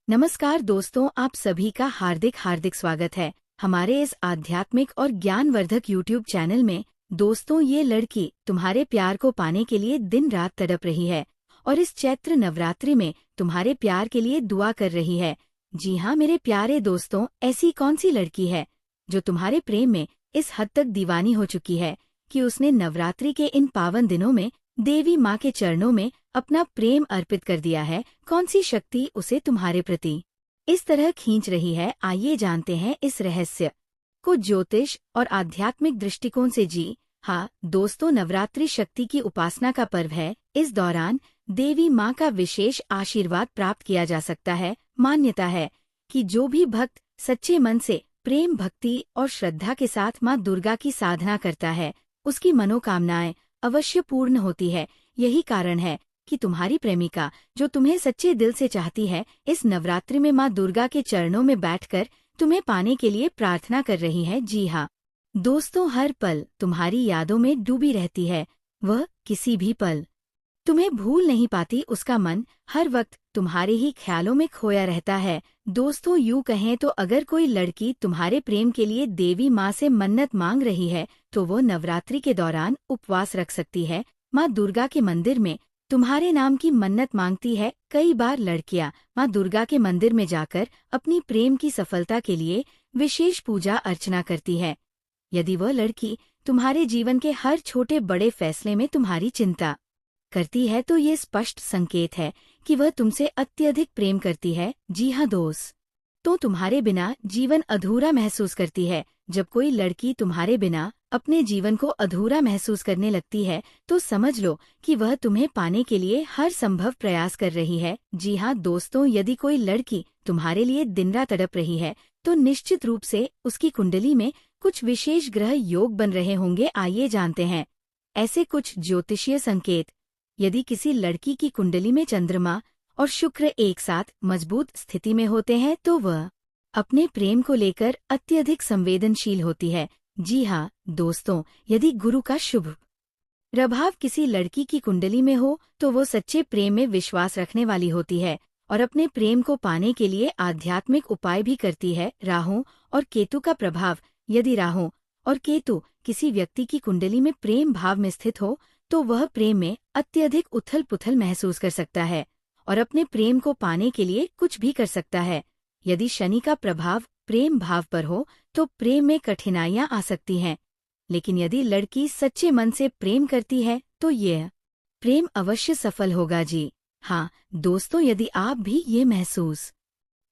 नमस्कार दोस्तों, आप सभी का हार्दिक हार्दिक स्वागत है हमारे इस आध्यात्मिक और ज्ञानवर्धक यूट्यूब चैनल में। दोस्तों, ये लड़की तुम्हारे प्यार को पाने के लिए दिन रात तड़प रही है और इस चैत्र नवरात्रि में तुम्हारे प्यार के लिए दुआ कर रही है। जी हाँ मेरे प्यारे दोस्तों, ऐसी कौन सी लड़की है जो तुम्हारे प्रेम में इस हद तक दीवानी हो चुकी है कि उसने नवरात्रि के इन पावन दिनों में देवी माँ के चरणों में अपना प्रेम अर्पित कर दिया है। कौन सी शक्ति उसे तुम्हारे प्रति इस तरह खींच रही है? आइए जानते हैं इस रहस्य को ज्योतिष और आध्यात्मिक दृष्टिकोण से। जी हाँ दोस्तों, नवरात्रि शक्ति की उपासना का पर्व है। इस दौरान देवी माँ का विशेष आशीर्वाद प्राप्त किया जा सकता है। मान्यता है कि जो भी भक्त सच्चे मन से प्रेम, भक्ति और श्रद्धा के साथ माँ दुर्गा की साधना करता है, उसकी मनोकामनाएं अवश्य पूर्ण होती है। यही कारण है कि तुम्हारी प्रेमिका, जो तुम्हें सच्चे दिल से चाहती है, इस नवरात्रि में माँ दुर्गा के चरणों में बैठकर तुम्हें पाने के लिए प्रार्थना कर रही है। जी हाँ दोस्तों, हर पल तुम्हारी यादों में डूबी रहती है। वह किसी भी पल तुम्हें भूल नहीं पाती। उसका मन हर वक्त तुम्हारे ही ख्यालों में खोया रहता है। दोस्तों, यूं कहें तो अगर कोई लड़की तुम्हारे प्रेम के लिए देवी माँ से मन्नत मांग रही है तो वो नवरात्रि के दौरान उपवास रख सकती है। माँ दुर्गा के मंदिर में तुम्हारे नाम की मन्नत मांगती है। कई बार लड़कियां माँ दुर्गा के मंदिर में जाकर अपनी प्रेम की सफलता के लिए विशेष पूजा अर्चना करती है। यदि वह लड़की तुम्हारे जीवन के हर छोटे बड़े फैसले में तुम्हारी चिंता करती है तो ये स्पष्ट संकेत है कि वह तुमसे अत्यधिक प्रेम करती है। जी हाँ दोस्त, तो तुम्हारे बिना जीवन अधूरा महसूस करती है। जब कोई लड़की तुम्हारे बिना अपने जीवन को अधूरा महसूस करने लगती है तो समझ लो कि वह तुम्हें पाने के लिए हर संभव प्रयास कर रही है। जी हाँ दोस्तों, यदि कोई लड़की तुम्हारे लिए दिन रात तड़प रही है तो निश्चित रूप से उसकी कुंडली में कुछ विशेष ग्रह योग बन रहे होंगे। आइए जानते हैं ऐसे कुछ ज्योतिषीय संकेत। यदि किसी लड़की की कुंडली में चंद्रमा और शुक्र एक साथ मजबूत स्थिति में होते हैं तो वह अपने प्रेम को लेकर अत्यधिक संवेदनशील होती है। जी हाँ दोस्तों, यदि गुरु का शुभ प्रभाव किसी लड़की की कुंडली में हो तो वो सच्चे प्रेम में विश्वास रखने वाली होती है और अपने प्रेम को पाने के लिए आध्यात्मिक उपाय भी करती है। राहु और केतु का प्रभाव। यदि राहु और केतु किसी व्यक्ति की कुंडली में प्रेम भाव में स्थित हो तो वह प्रेम में अत्यधिक उथल पुथल महसूस कर सकता है और अपने प्रेम को पाने के लिए कुछ भी कर सकता है। यदि शनि का प्रभाव प्रेम भाव पर हो तो प्रेम में कठिनाइयां आ सकती हैं, लेकिन यदि लड़की सच्चे मन से प्रेम करती है तो यह प्रेम अवश्य सफल होगा। जी हाँ दोस्तों, यदि आप भी ये महसूस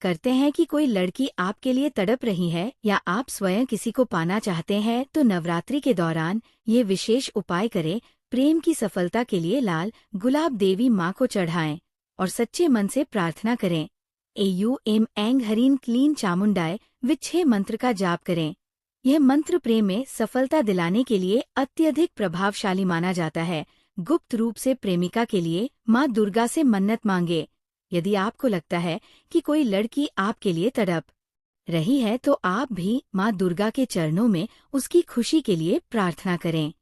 करते हैं कि कोई लड़की आपके लिए तड़प रही है या आप स्वयं किसी को पाना चाहते हैं तो नवरात्रि के दौरान ये विशेष उपाय करें। प्रेम की सफलता के लिए लाल गुलाब देवी माँ को चढ़ाएं और सच्चे मन से प्रार्थना करें। एयूएम एंग हरीन क्लीन चामुंडाय विच्छे मंत्र का जाप करें। यह मंत्र प्रेम में सफलता दिलाने के लिए अत्यधिक प्रभावशाली माना जाता है। गुप्त रूप से प्रेमिका के लिए माँ दुर्गा से मन्नत मांगे। यदि आपको लगता है कि कोई लड़की आपके लिए तड़प रही है तो आप भी माँ दुर्गा के चरणों में उसकी खुशी के लिए प्रार्थना करें।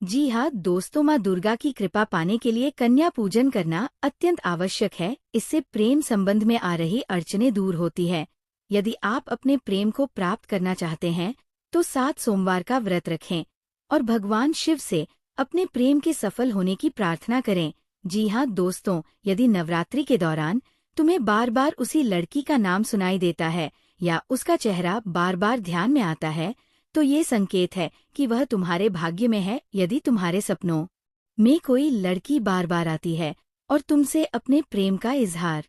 जी हाँ दोस्तों, माँ दुर्गा की कृपा पाने के लिए कन्या पूजन करना अत्यंत आवश्यक है। इससे प्रेम संबंध में आ रही अड़चनें दूर होती है। यदि आप अपने प्रेम को प्राप्त करना चाहते हैं तो 7 सोमवार का व्रत रखें और भगवान शिव से अपने प्रेम के सफल होने की प्रार्थना करें। जी हाँ दोस्तों, यदि नवरात्रि के दौरान तुम्हें बार बार उसी लड़की का नाम सुनाई देता है या उसका चेहरा बार बार ध्यान में आता है तो ये संकेत है कि वह तुम्हारे भाग्य में है। यदि तुम्हारे सपनों में कोई लड़की बार बार आती है और तुमसे अपने प्रेम का इजहार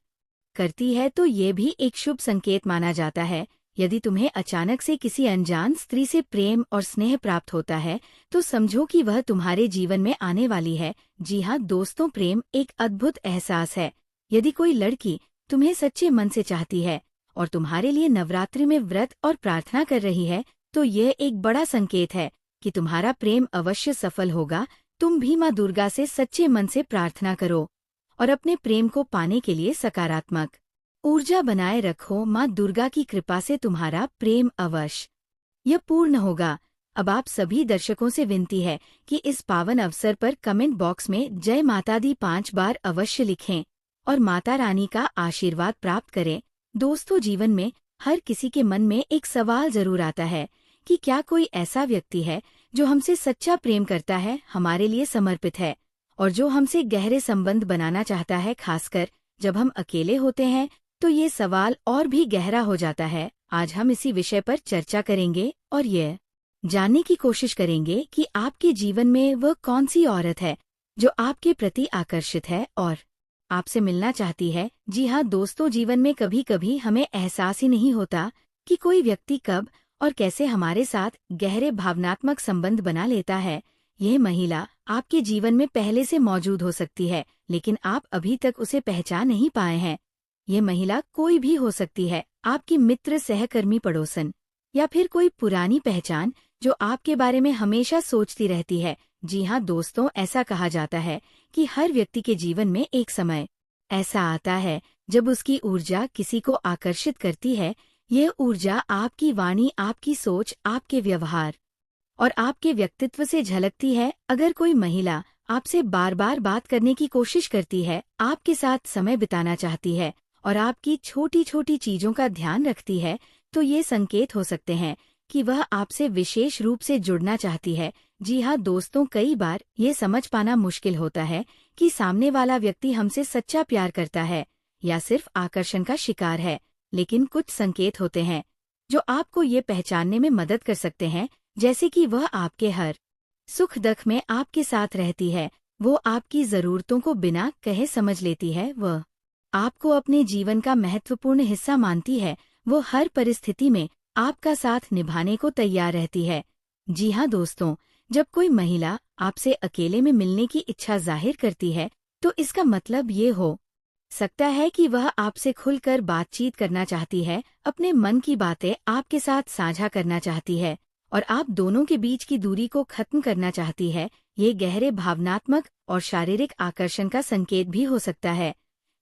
करती है तो ये भी एक शुभ संकेत माना जाता है। यदि तुम्हें अचानक से किसी अनजान स्त्री से प्रेम और स्नेह प्राप्त होता है तो समझो कि वह तुम्हारे जीवन में आने वाली है। जी हाँ दोस्तों, प्रेम एक अद्भुत एहसास है। यदि कोई लड़की तुम्हें सच्चे मन से चाहती है और तुम्हारे लिए नवरात्रि में व्रत और प्रार्थना कर रही है तो यह एक बड़ा संकेत है कि तुम्हारा प्रेम अवश्य सफल होगा। तुम भी माँ दुर्गा से सच्चे मन से प्रार्थना करो और अपने प्रेम को पाने के लिए सकारात्मक ऊर्जा बनाए रखो। माँ दुर्गा की कृपा से तुम्हारा प्रेम अवश्य यह पूर्ण होगा। अब आप सभी दर्शकों से विनती है कि इस पावन अवसर पर कमेंट बॉक्स में जय माता दी 5 बार अवश्य लिखें और माता रानी का आशीर्वाद प्राप्त करें। दोस्तों, जीवन में हर किसी के मन में एक सवाल जरूर आता है कि क्या कोई ऐसा व्यक्ति है जो हमसे सच्चा प्रेम करता है, हमारे लिए समर्पित है और जो हमसे गहरे संबंध बनाना चाहता है। खासकर जब हम अकेले होते हैं तो ये सवाल और भी गहरा हो जाता है। आज हम इसी विषय पर चर्चा करेंगे और ये जानने की कोशिश करेंगे कि आपके जीवन में वह कौन सी औरत है जो आपके प्रति आकर्षित है और आपसे मिलना चाहती है। जी हाँ दोस्तों, जीवन में कभी कभी हमें एहसास ही नहीं होता कि कोई व्यक्ति कब और कैसे हमारे साथ गहरे भावनात्मक संबंध बना लेता है। यह महिला आपके जीवन में पहले से मौजूद हो सकती है, लेकिन आप अभी तक उसे पहचान नहीं पाए हैं। यह महिला कोई भी हो सकती है, आपकी मित्र, सहकर्मी, पड़ोसन या फिर कोई पुरानी पहचान जो आपके बारे में हमेशा सोचती रहती है। जी हाँ दोस्तों, ऐसा कहा जाता है कि हर व्यक्ति के जीवन में एक समय ऐसा आता है जब उसकी ऊर्जा किसी को आकर्षित करती है। यह ऊर्जा आपकी वाणी, आपकी सोच, आपके व्यवहार और आपके व्यक्तित्व से झलकती है। अगर कोई महिला आपसे बार बार बात करने की कोशिश करती है, आपके साथ समय बिताना चाहती है और आपकी छोटी छोटी चीजों का ध्यान रखती है, तो ये संकेत हो सकते हैं कि वह आपसे विशेष रूप से जुड़ना चाहती है। जी हाँ दोस्तों, कई बार ये समझ पाना मुश्किल होता है कि सामने वाला व्यक्ति हमसे सच्चा प्यार करता है या सिर्फ आकर्षण का शिकार है। लेकिन कुछ संकेत होते हैं जो आपको ये पहचानने में मदद कर सकते हैं, जैसे कि वह आपके हर सुख दुख में आपके साथ रहती है, वो आपकी जरूरतों को बिना कहे समझ लेती है, वह आपको अपने जीवन का महत्वपूर्ण हिस्सा मानती है, वो हर परिस्थिति में आपका साथ निभाने को तैयार रहती है। जी हाँ दोस्तों, जब कोई महिला आपसे अकेले में मिलने की इच्छा जाहिर करती है, तो इसका मतलब ये हो सकता है कि वह आपसे खुलकर बातचीत करना चाहती है, अपने मन की बातें आपके साथ साझा करना चाहती है और आप दोनों के बीच की दूरी को खत्म करना चाहती है। ये गहरे भावनात्मक और शारीरिक आकर्षण का संकेत भी हो सकता है।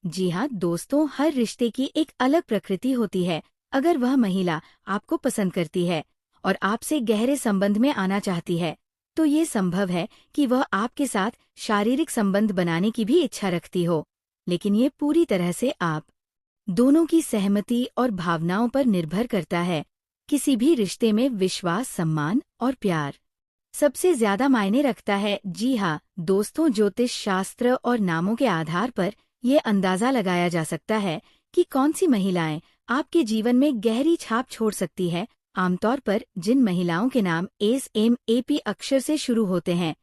जी हाँ दोस्तों, हर रिश्ते की एक अलग प्रकृति होती है। अगर वह महिला आपको पसंद करती है और आपसे गहरे संबंध में आना चाहती है, तो ये संभव है कि वह आपके साथ शारीरिक संबंध बनाने की भी इच्छा रखती हो, लेकिन ये पूरी तरह से आप दोनों की सहमति और भावनाओं पर निर्भर करता है। किसी भी रिश्ते में विश्वास, सम्मान और प्यार सबसे ज्यादा मायने रखता है। जी हाँ दोस्तों, ज्योतिष शास्त्र और नामों के आधार पर यह अंदाजा लगाया जा सकता है कि कौन सी महिलाएं आपके जीवन में गहरी छाप छोड़ सकती है। आमतौर पर जिन महिलाओं के नाम SMAP अक्षर से शुरू होते हैं,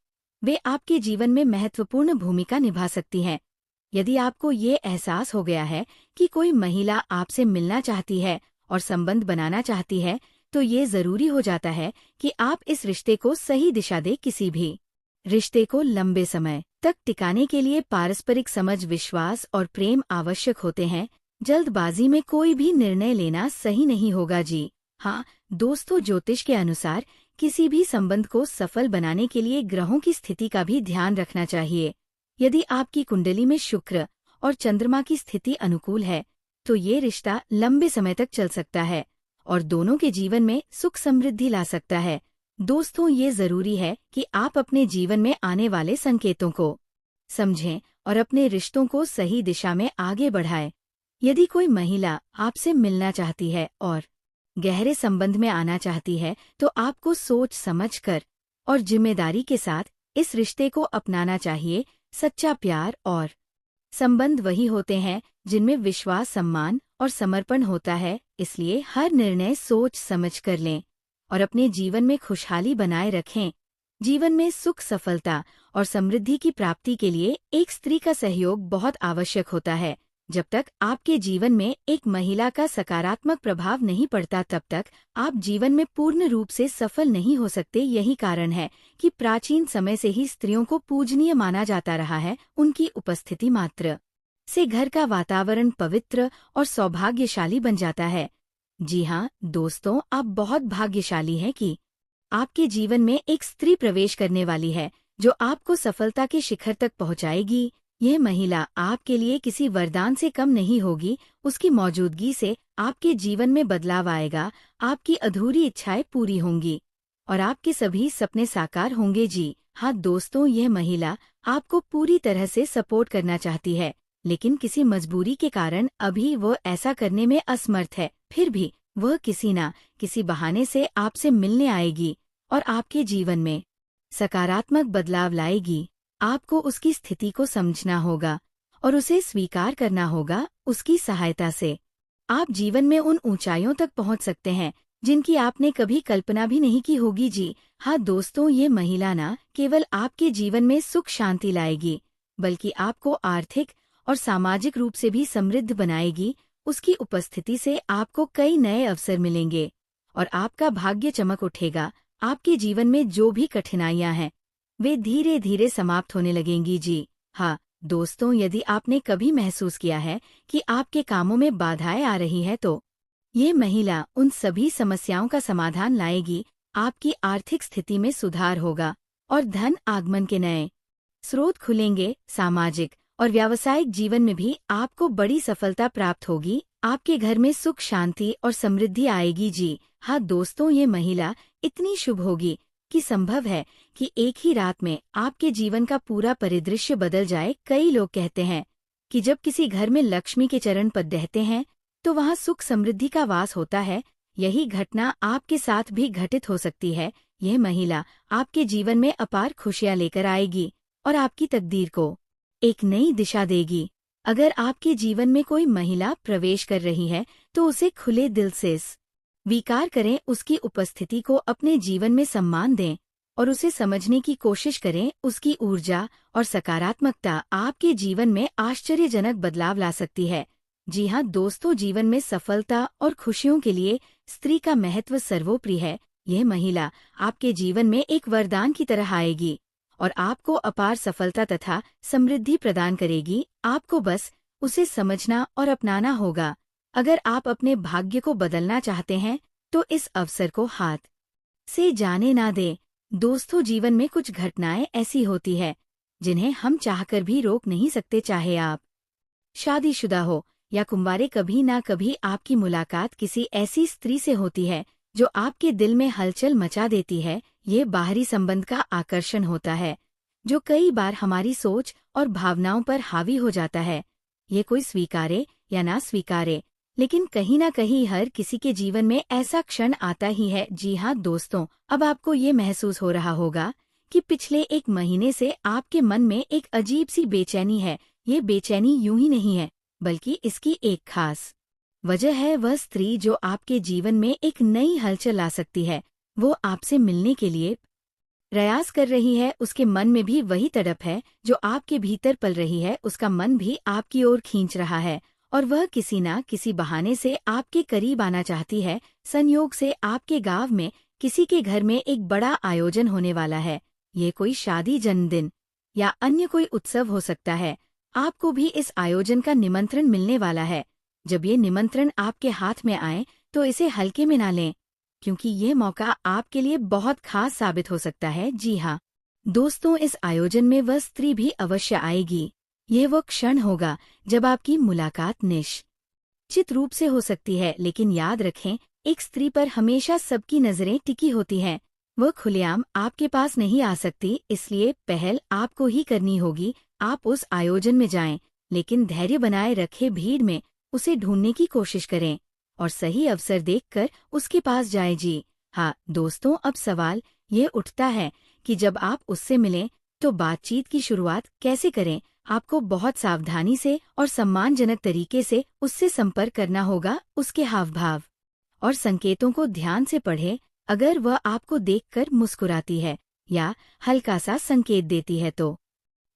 वे आपके जीवन में महत्वपूर्ण भूमिका निभा सकती हैं। यदि आपको ये एहसास हो गया है कि कोई महिला आपसे मिलना चाहती है और संबंध बनाना चाहती है, तो ये जरूरी हो जाता है कि आप इस रिश्ते को सही दिशा दें। किसी भी रिश्ते को लंबे समय तक टिकाने के लिए पारस्परिक समझ, विश्वास और प्रेम आवश्यक होते हैं। जल्दबाजी में कोई भी निर्णय लेना सही नहीं होगा। जी हाँ दोस्तों, ज्योतिष के अनुसार किसी भी संबंध को सफल बनाने के लिए ग्रहों की स्थिति का भी ध्यान रखना चाहिए। यदि आपकी कुंडली में शुक्र और चंद्रमा की स्थिति अनुकूल है, तो ये रिश्ता लंबे समय तक चल सकता है और दोनों के जीवन में सुख समृद्धि ला सकता है। दोस्तों, ये जरूरी है कि आप अपने जीवन में आने वाले संकेतों को समझें और अपने रिश्तों को सही दिशा में आगे बढ़ाएं। यदि कोई महिला आपसे मिलना चाहती है और गहरे संबंध में आना चाहती है, तो आपको सोच समझकर और जिम्मेदारी के साथ इस रिश्ते को अपनाना चाहिए। सच्चा प्यार और संबंध वही होते हैं जिनमें विश्वास, सम्मान और समर्पण होता है। इसलिए हर निर्णय सोच समझ कर लें और अपने जीवन में खुशहाली बनाए रखें। जीवन में सुख, सफलता और समृद्धि की प्राप्ति के लिए एक स्त्री का सहयोग बहुत आवश्यक होता है। जब तक आपके जीवन में एक महिला का सकारात्मक प्रभाव नहीं पड़ता, तब तक आप जीवन में पूर्ण रूप से सफल नहीं हो सकते। यही कारण है कि प्राचीन समय से ही स्त्रियों को पूजनीय माना जाता रहा है। उनकी उपस्थिति मात्र से घर का वातावरण पवित्र और सौभाग्यशाली बन जाता है। जी हाँ दोस्तों, आप बहुत भाग्यशाली हैं कि आपके जीवन में एक स्त्री प्रवेश करने वाली है जो आपको सफलता के शिखर तक पहुंचाएगी। यह महिला आपके लिए किसी वरदान से कम नहीं होगी। उसकी मौजूदगी से आपके जीवन में बदलाव आएगा, आपकी अधूरी इच्छाएं पूरी होंगी और आपके सभी सपने साकार होंगे। जी हाँ दोस्तों, यह महिला आपको पूरी तरह से सपोर्ट करना चाहती है। लेकिन किसी मजबूरी के कारण अभी वह ऐसा करने में असमर्थ है। फिर भी वह किसी ना किसी बहाने से आपसे मिलने आएगी और आपके जीवन में सकारात्मक बदलाव लाएगी। आपको उसकी स्थिति को समझना होगा और उसे स्वीकार करना होगा। उसकी सहायता से आप जीवन में उन ऊंचाइयों तक पहुंच सकते हैं जिनकी आपने कभी कल्पना भी नहीं की होगी। जी हाँ दोस्तों, ये महिला ना केवल आपके जीवन में सुख शांति लाएगी, बल्कि आपको आर्थिक और सामाजिक रूप से भी समृद्ध बनाएगी। उसकी उपस्थिति से आपको कई नए अवसर मिलेंगे और आपका भाग्य चमक उठेगा। आपके जीवन में जो भी कठिनाइयां हैं वे धीरे धीरे समाप्त होने लगेंगी। जी हाँ दोस्तों, यदि आपने कभी महसूस किया है कि आपके कामों में बाधाएं आ रही है, तो ये महिला उन सभी समस्याओं का समाधान लाएगी। आपकी आर्थिक स्थिति में सुधार होगा और धन आगमन के नए स्रोत खुलेंगे। सामाजिक और व्यावसायिक जीवन में भी आपको बड़ी सफलता प्राप्त होगी। आपके घर में सुख शांति और समृद्धि आएगी। जी हाँ दोस्तों, ये महिला इतनी शुभ होगी कि संभव है कि एक ही रात में आपके जीवन का पूरा परिदृश्य बदल जाए। कई लोग कहते हैं कि जब किसी घर में लक्ष्मी के चरण पद रहते हैं तो वहाँ सुख समृद्धि का वास होता है। यही घटना आपके साथ भी घटित हो सकती है। यह महिला आपके जीवन में अपार खुशियां लेकर आएगी और आपकी तकदीर को एक नई दिशा देगी। अगर आपके जीवन में कोई महिला प्रवेश कर रही है तो उसे खुले दिल से स्वीकार करें। उसकी उपस्थिति को अपने जीवन में सम्मान दें और उसे समझने की कोशिश करें। उसकी ऊर्जा और सकारात्मकता आपके जीवन में आश्चर्यजनक बदलाव ला सकती है। जी हाँ दोस्तों, जीवन में सफलता और खुशियों के लिए स्त्री का महत्व सर्वोपरि है। यह महिला आपके जीवन में एक वरदान की तरह आएगी और आपको अपार सफलता तथा समृद्धि प्रदान करेगी। आपको बस उसे समझना और अपनाना होगा। अगर आप अपने भाग्य को बदलना चाहते हैं तो इस अवसर को हाथ से जाने ना दें। दोस्तों, जीवन में कुछ घटनाएं ऐसी होती है जिन्हें हम चाहकर भी रोक नहीं सकते। चाहे आप शादीशुदा हो या कुंवारे, कभी ना कभी आपकी मुलाकात किसी ऐसी स्त्री से होती है जो आपके दिल में हलचल मचा देती है। ये बाहरी संबंध का आकर्षण होता है जो कई बार हमारी सोच और भावनाओं पर हावी हो जाता है। ये कोई स्वीकारे या ना स्वीकारे, लेकिन कहीं ना कहीं हर किसी के जीवन में ऐसा क्षण आता ही है। जी हाँ दोस्तों, अब आपको ये महसूस हो रहा होगा कि पिछले एक महीने से आपके मन में एक अजीब सी बेचैनी है। ये बेचैनी यूं ही नहीं है, बल्कि इसकी एक खास वजह है। वह स्त्री जो आपके जीवन में एक नई हलचल ला सकती है, वो आपसे मिलने के लिए प्रयास कर रही है। उसके मन में भी वही तड़प है जो आपके भीतर पल रही है। उसका मन भी आपकी ओर खींच रहा है और वह किसी ना किसी बहाने से आपके करीब आना चाहती है। संयोग से आपके गांव में किसी के घर में एक बड़ा आयोजन होने वाला है। ये कोई शादी, जन्मदिन या अन्य कोई उत्सव हो सकता है। आपको भी इस आयोजन का निमंत्रण मिलने वाला है। जब ये निमंत्रण आपके हाथ में आए तो इसे हल्के में ना लें, क्योंकि ये मौका आपके लिए बहुत खास साबित हो सकता है। जी हाँ दोस्तों, इस आयोजन में वह स्त्री भी अवश्य आएगी। यह वो क्षण होगा जब आपकी मुलाकात निश्चित रूप से हो सकती है। लेकिन याद रखें, एक स्त्री पर हमेशा सबकी नजरें टिकी होती हैं। वह खुलेआम आपके पास नहीं आ सकती, इसलिए पहल आपको ही करनी होगी। आप उस आयोजन में जाएं, लेकिन धैर्य बनाए रखे भीड़ में उसे ढूंढने की कोशिश करें और सही अवसर देखकर उसके पास जाएं। जी हाँ दोस्तों, अब सवाल ये उठता है कि जब आप उससे मिलें तो बातचीत की शुरुआत कैसे करें। आपको बहुत सावधानी से और सम्मानजनक तरीके से उससे संपर्क करना होगा। उसके हाव भाव और संकेतों को ध्यान से पढ़ें। अगर वह आपको देखकर मुस्कुराती है या हल्का सा संकेत देती है तो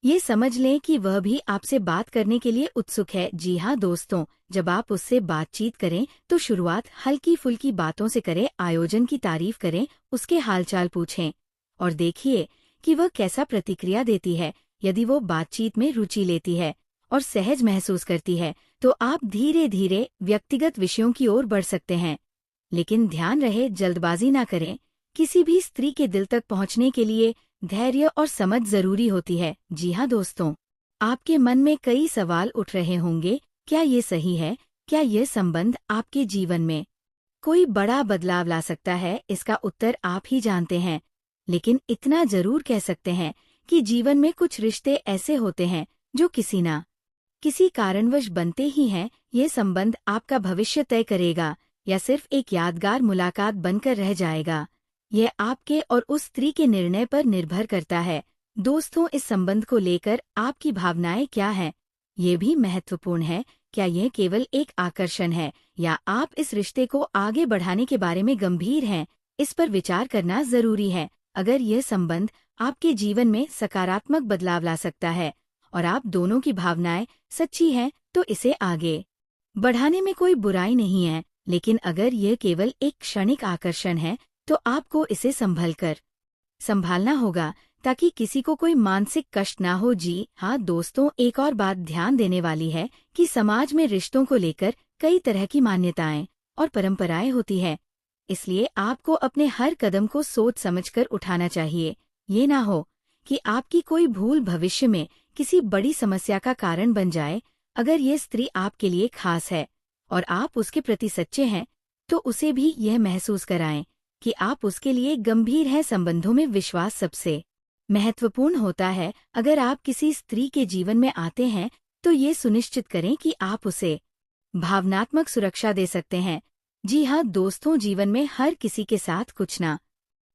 ये समझ लें कि वह भी आपसे बात करने के लिए उत्सुक है। जी हाँ दोस्तों, जब आप उससे बातचीत करें तो शुरुआत हल्की फुल्की बातों से करें। आयोजन की तारीफ करें, उसके हालचाल पूछें और देखिए कि वह कैसा प्रतिक्रिया देती है। यदि वो बातचीत में रुचि लेती है और सहज महसूस करती है तो आप धीरे धीरे व्यक्तिगत विषयों की ओर बढ़ सकते हैं। लेकिन ध्यान रहे, जल्दबाजी ना करें। किसी भी स्त्री के दिल तक पहुंचने के लिए धैर्य और समझ जरूरी होती है। जी हाँ दोस्तों, आपके मन में कई सवाल उठ रहे होंगे। क्या ये सही है? क्या यह संबंध आपके जीवन में कोई बड़ा बदलाव ला सकता है? इसका उत्तर आप ही जानते हैं, लेकिन इतना जरूर कह सकते हैं कि जीवन में कुछ रिश्ते ऐसे होते हैं जो किसी ना किसी कारणवश बनते ही हैं, ये संबंध आपका भविष्य तय करेगा या सिर्फ एक यादगार मुलाकात बनकर रह जाएगा, यह आपके और उस स्त्री के निर्णय पर निर्भर करता है। दोस्तों, इस संबंध को लेकर आपकी भावनाएं क्या हैं? ये भी महत्वपूर्ण है। क्या यह केवल एक आकर्षण है या आप इस रिश्ते को आगे बढ़ाने के बारे में गंभीर हैं? इस पर विचार करना जरूरी है। अगर यह संबंध आपके जीवन में सकारात्मक बदलाव ला सकता है और आप दोनों की भावनाएं सच्ची हैं, तो इसे आगे बढ़ाने में कोई बुराई नहीं है। लेकिन अगर यह केवल एक क्षणिक आकर्षण है, तो आपको इसे संभालना होगा ताकि किसी को कोई मानसिक कष्ट ना हो। जी हाँ दोस्तों, एक और बात ध्यान देने वाली है कि समाज में रिश्तों को लेकर कई तरह की मान्यताएं और परंपराएं होती है। इसलिए आपको अपने हर कदम को सोच समझकर उठाना चाहिए। ये ना हो कि आपकी कोई भूल भविष्य में किसी बड़ी समस्या का कारण बन जाए। अगर ये स्त्री आपके लिए खास है और आप उसके प्रति सच्चे हैं, तो उसे भी यह महसूस कराएं कि आप उसके लिए गंभीर हैं। संबंधों में विश्वास सबसे महत्वपूर्ण होता है। अगर आप किसी स्त्री के जीवन में आते हैं, तो ये सुनिश्चित करें कि आप उसे भावनात्मक सुरक्षा दे सकते हैं। जी हाँ दोस्तों, जीवन में हर किसी के साथ कुछ ना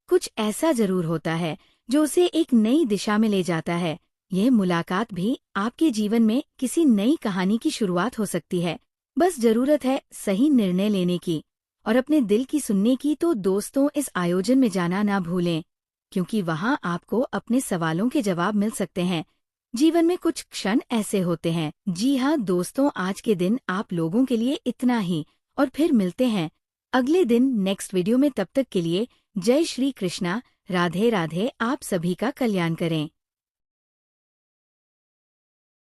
कुछ ऐसा जरूर होता है जो उसे एक नई दिशा में ले जाता है। यह मुलाकात भी आपके जीवन में किसी नई कहानी की शुरुआत हो सकती है। बस जरूरत है सही निर्णय लेने की और अपने दिल की सुनने की। तो दोस्तों, इस आयोजन में जाना ना भूलें, क्योंकि वहां आपको अपने सवालों के जवाब मिल सकते हैं। जीवन में कुछ क्षण ऐसे होते हैं। जी हाँ दोस्तों, आज के दिन आप लोगों के लिए इतना ही, और फिर मिलते हैं अगले दिन नेक्स्ट वीडियो में। तब तक के लिए जय श्री कृष्णा, राधे राधे। आप सभी का कल्याण करें।